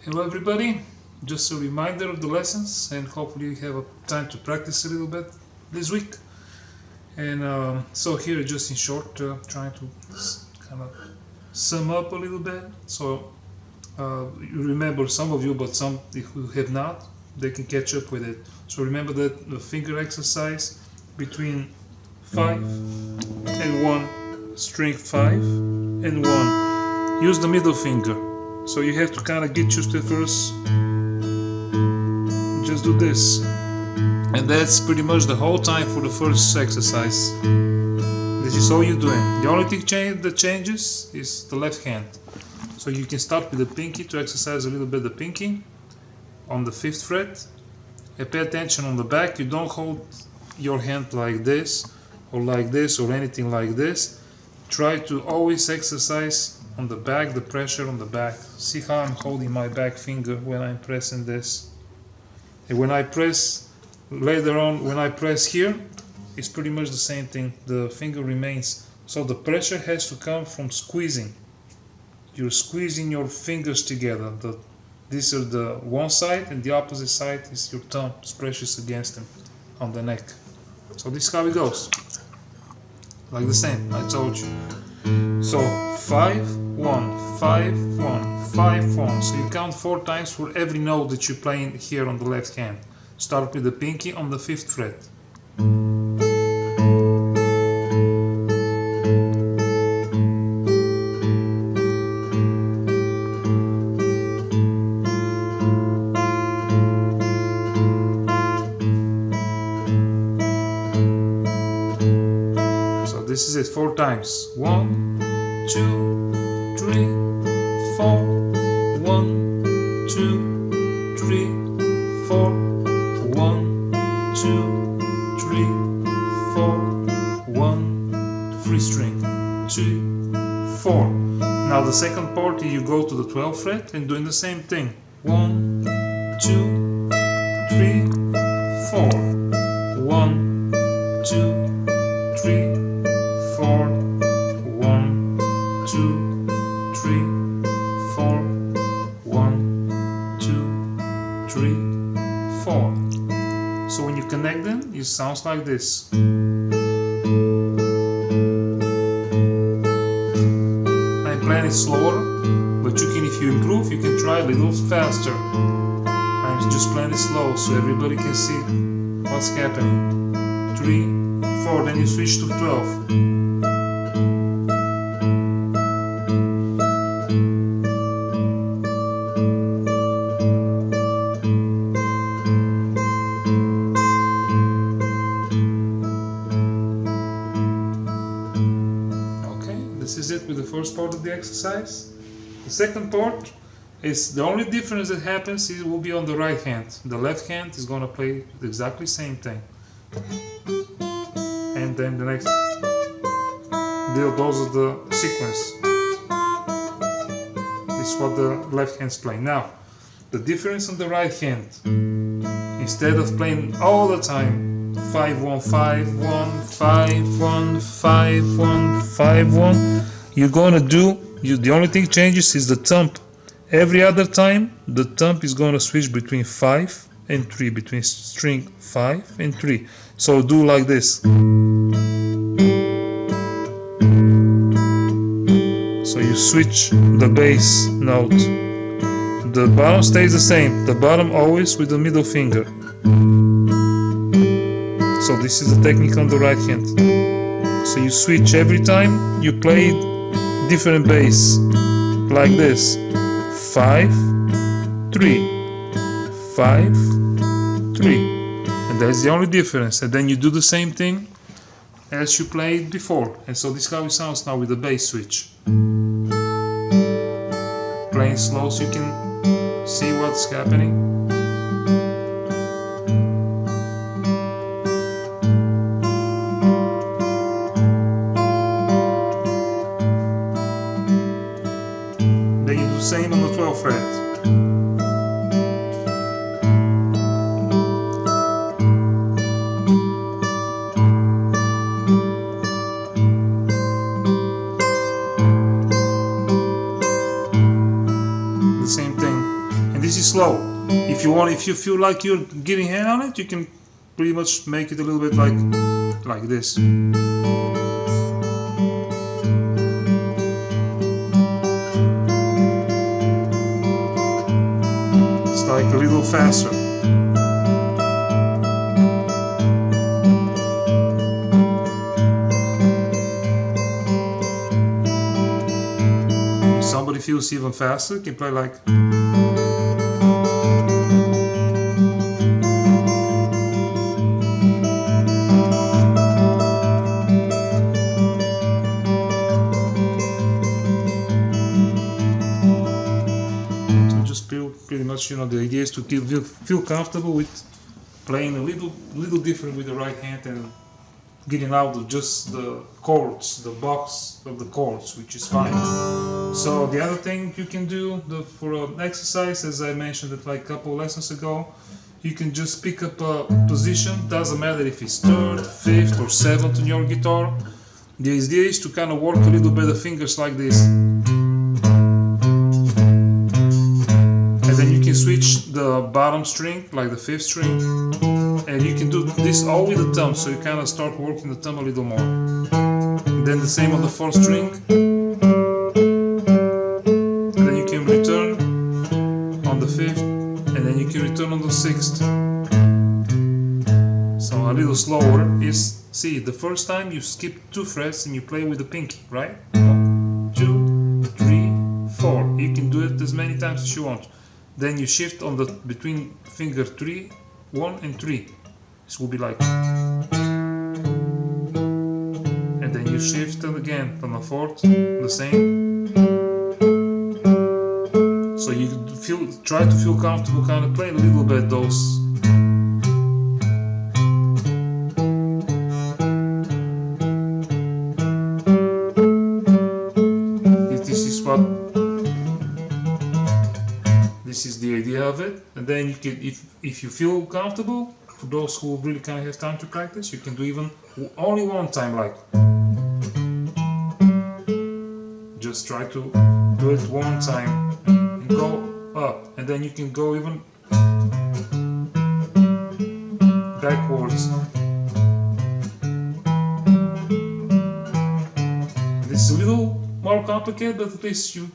Hello everybody, just a reminder of the lessons and hopefully you have a time to practice a little bit this week. And so here just in short, trying to kind of sum up a little bit. So you remember some of you, but some who have not, they can catch up with it. So remember that the finger exercise between 5 and 1, string 5 and 1. Use the middle finger. So you have to kind of get used to it first. Just do this. And that's pretty much the whole time for the first exercise. This is all you're doing. The only thing that changes is the left hand. So you can start with the pinky to exercise a little bit the pinky on the 5th fret. And pay attention on the back. You don't hold your hand like this or anything like this. Try to always exercise on the back, the pressure on the back. See how I'm holding my back finger when I'm pressing this. And when I press later on, when I press here, it's pretty much the same thing. The finger remains. So the pressure has to come from squeezing. You're squeezing your fingers together. These are the one side and the opposite side is your thumb presses against them on the neck. So this is how it goes. Like the same, I told you. So 5, 1, 5, 1, 5, 1. So you count 4 times for every note that you're playing here on the left hand. Start with the pinky on the 5th fret. So this is it 4 times. 1, 2, 3, 4. 1, 2, 3, 4. 1, 2, 3, 4. 1, free string. 2, 4. Now the second part, you go to the 12th fret and doing the same thing. 1, 2, 3, 4. 1, 2, 3, 4. 1, 2, 3, 4. 1, 2, 3, 4. So when you connect them, it sounds like this. I'm playing it slower, but you can, if you improve, you can try a little faster. I'm just playing it slow so everybody can see what's happening. 3, 4, then you switch to 12. This is it with the first part of the exercise. The second part is the only difference that happens is will be on the right hand. The left hand is going to play the exactly same thing. And then the next, those are the sequence. This is what the left hand's playing. Now, the difference on the right hand, instead of playing all the time 5, 1, 5, 1, 5, 1, 5, 1, 5, 1. You're gonna do, the only thing changes is the thumb. Every other time, the thumb is gonna switch between 5 and 3, between string 5 and 3. So do like this. So you switch the bass note. The bottom stays the same. The bottom always with the middle finger. So this is the technique on the right hand. So you switch every time you play different bass, like this. 5, 3, 5, 3. And that's the only difference. And then you do the same thing as you played before. And so this is how it sounds now with the bass switch. Playing slow so you can see what's happening. Same on the 12th fret. The same thing. And this is slow. If you feel like you're getting hand on it, you can pretty much make it a little bit like this. It's like a little faster. If somebody feels even faster, can play like. Pretty much, you know, the idea is to feel comfortable with playing a little different with the right hand and getting out of just the chords, the box of the chords, which is fine. So the other thing you can do for an exercise, as I mentioned it like a couple lessons ago, you can just pick up a position. Doesn't matter if it's third, fifth, or seventh on your guitar. The idea is to kind of work a little bit the fingers like this. Switch the bottom string, like the fifth string, and you can do this all with the thumb, so you kind of start working the thumb a little more. And then the same on the fourth string, and then you can return on the fifth, and then you can return on the sixth. So a little slower is, see, the first time you skip 2 frets and you play with the pinky, right? 1, 2, 3, 4. You can do it as many times as you want. Then you shift on the between finger 3, 1 and 3. This will be like, and then you shift it again on the fourth, the same. So you try to feel comfortable, kind of playing a little bit those. This is the idea of it, and then you can, if you feel comfortable, for those who really kind of have time to practice, you can do even only one time, like just try to do it one time and go up, and then you can go even backwards. This is a little more complicated, but at least you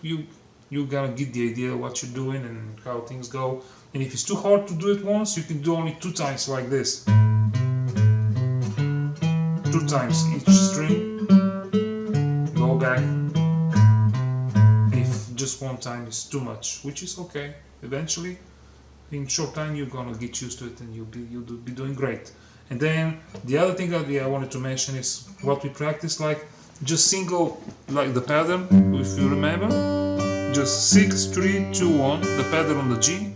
gotta get the idea of what you're doing and how things go. And if it's too hard to do it once, you can do only 2 times like this. 2 times each string, go back. If just 1 time is too much, which is okay. Eventually, in short time, you're gonna get used to it and you'll be doing great. And then the other thing that I wanted to mention is what we practice, like just single, like the pattern, if you remember. Just 6, 3, 2, 1, the pattern on the G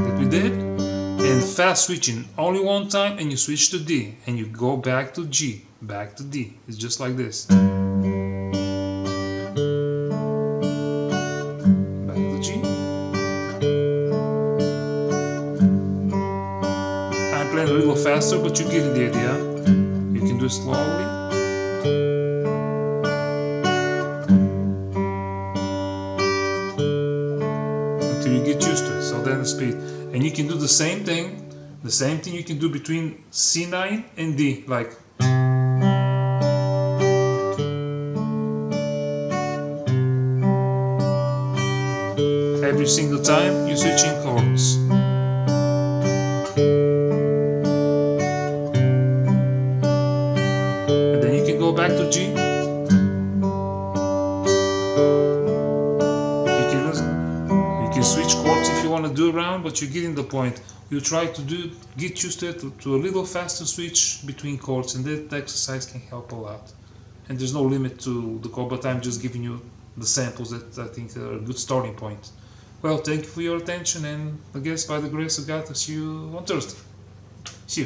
that we did, and fast switching only 1 time, and you switch to D, and you go back to G, back to D. It's just like this. Back to G. I'm playing a little faster, but you get the idea. You can do it slowly. You get used to it, so then the speed, and you can do the same thing you can do between C9 and D, like every single time you're switching chords. And then you can go back to G. Switch chords if you want to do around, but you're getting the point. You try to get used to it, to a little faster switch between chords, and that exercise can help a lot. And there's no limit to the chord, but I'm just giving you the samples that I think are a good starting point. Well, thank you for your attention, and I guess by the grace of God, I'll see you on Thursday.